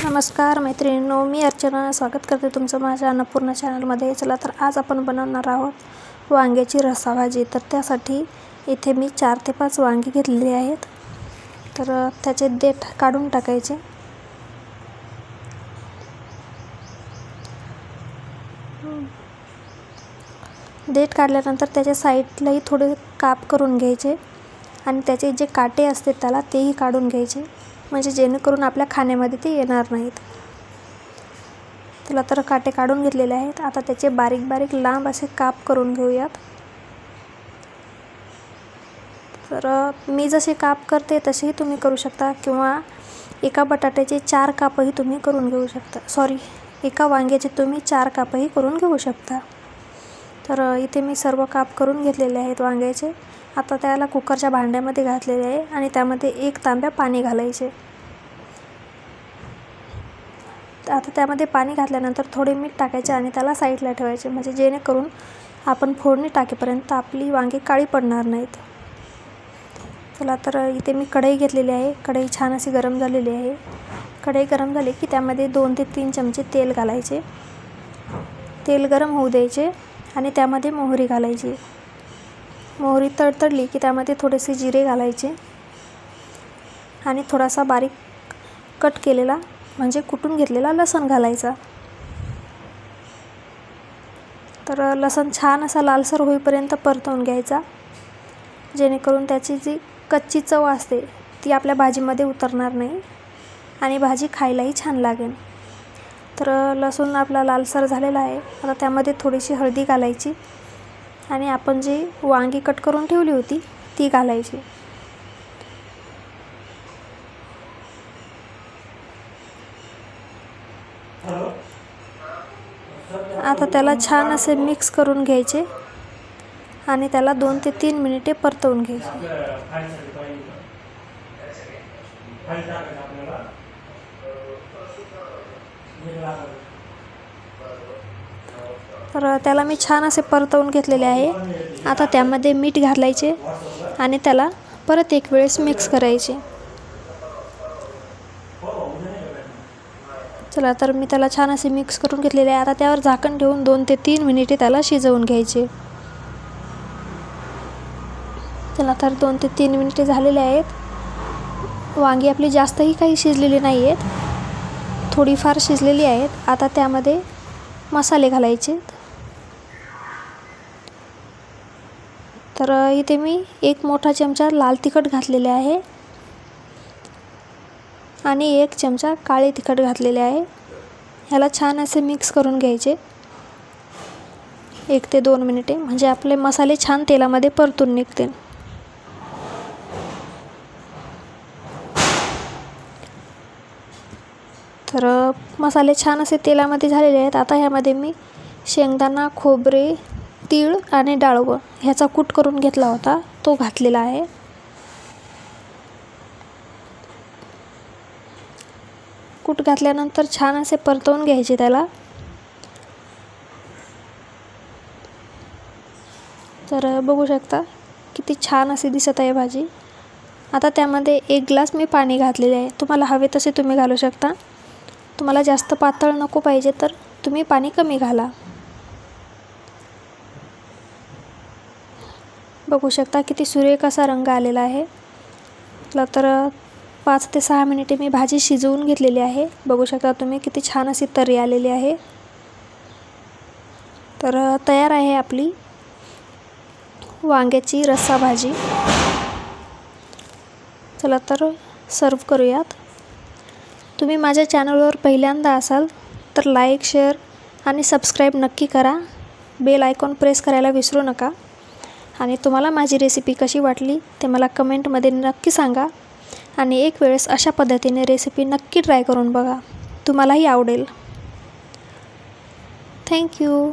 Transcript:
नमस्कार मैत्रिणींनो, मी अर्चना स्वागत करते तुमचं माझ्या अन्नपूर्णा चॅनलमध्ये। चला तर आज आपण बनवणार आहोत वांग्याची रस्सा भाजी। तर त्यासाठी इथे मी 4 ते 5 वांगी घेतलेली आहेत। तर त्याचे देठ काढून टाकायचे। देठ काढल्यानंतर त्याच्या साईडलाही थोडे काप करून घ्यायचे आणि त्याचे जे काटे असते त्याला तेही काढून घ्यायचे, म्हणजे जेणेकरून आपल्या खाण्यामध्ये ते येणार नाहीत। त्याला तर काटे काढून घेतलेले आहेत। आता त्याचे बारीक बारीक लांब असे काप करून घेऊयात। तर मी जसे काप करते तसेही तुम्ही करू शकता, किंवा एका बटाट्याचे 4 कापही तुम्ही करून घेऊ शकता। एका वांग्याचे तुम्ही 4 कापही करून घेऊ शकता। तर इथे मी सर्व काप करून घेतलेले आहेत वांग्याचे। आता त्याला कुकरच्या भांड्यामध्ये घातलेले आहे आणि त्यामध्ये 1 तांब्या पाणी घालायचे। आता त्यामध्ये पाणी घातल्यानंतर थोडे मीठ टाकायचे आणि त्याला साईडला ठेवायचे, म्हणजे जेणेकरून आपण फोडणी टाकेपर्यंत आपली वांगी काळी पडणार नाहीत। चला तर इथे मी कढई घेतलेली आहे। कढई छान अशी गरम झालेली आहे। कढई गरम झाली की त्यामध्ये 2 ते 3 चमचे तेल घालायचे। तेल गरम होऊ द्यायचे आणि त्यामध्ये मोहरी घालायची। मोहरी तडतडली की त्यामध्ये थोडेसे जिरे घालायचे आणि थोडासा बारीक कट केलेला म्हणजे कुटून घेतलेला लसूण घालायचा। तर लसूण छान असा लालसर होईपर्यंत परतवून घ्यायचा, जेणेकरून त्याची जी कच्ची चव असते ती आपल्या भाजीमध्ये उतरणार नाही आणि भाजी खायलाही छान लागेल। तर लसूण आपला लालसर झालेला आहे। आता त्यामध्ये थोडीशी हळदी घालायची आणि आपण जी वांगी कट करून ठेवली होती ती घालायची। आता त्याला छान असे मिक्स करून घ्यायचे आणि त्याला 2 ते 3 मिनिटे परतवून घ्यायचे। तर त्याला मी छान असे परतवून घेतलेले आहे। आता त्यामध्ये मीठ घालायचे आणि त्याला परत एक वेळेस मिक्स करायचे। चला तर मी त्याला छान असे मिक्स करून घेतलेले आहे। आता त्यावर झाकण ठेवून 2 ते 3 मिनिटे त्याला शिजवून घ्यायचे। चला तर 2 ते 3 मिनिटे झालेले आहेत। वांगी आपली जास्तही काही शिजलेली नाही आहेत, थोडीफार शिजलेली आहेत। आता त्यामध्ये मसाले घालायचे। तर इथे मी 1 मोठा चमचा लाल तिखट घातलेले आहे आणि 1 चमचा काळे तिखट घातलेले आहे। ह्याला छान असे मिक्स करून घ्यायचे 1 ते 2 मिनिटे, म्हणजे आपले मसाले छान तेलामध्ये परतून निघतील। तर मसाले छान असे तेलामध्ये झालेले आहेत। आता ह्यामध्ये मी शेंगदाणा, खोबरे, तीळ आणि डाळवं ह्याचा कूट करून घेतला होता तो घातलेला आहे। कूट घातल्यानंतर छान असे परतवून घ्यायचे त्याला। तर बघू शकता किती छान अशी दिसत आहे भाजी। आता त्यामध्ये 1 ग्लास मी पाणी घातलेले आहे। तुम्हाला हवे तसे तुम्ही घालू शकता। तुम्हाला जास्त पातळ नको पाहिजे तर तुम्ही पाणी कमी घाला। बघू शकता किती सुरेख असा रंग आलेला आहे। तर 5 ते 6 मिनिटे मी भाजी शिजवून घेतलेली आहे। बघू शकता तुम्ही किती छान अशी तर्री आलेली आहे। तर तयार आहे आपली वांग्याची रस्सा भाजी। चला तर सर्व करूयात। तुम्ही माझ्या चॅनलवर पहिल्यांदा असाल तर लाईक, शेअर आणि सबस्क्राईब नक्की करा। बेल आयकॉन प्रेस करायला विसरू नका। आणि तुम्हाला माझी रेसिपी कशी वाटली ते मला कमेंटमध्ये नक्की सांगा आणि एक वेळेस अशा पद्धतीने रेसिपी नक्की ट्राय करून बघा, तुम्हालाही आवडेल। Thank you.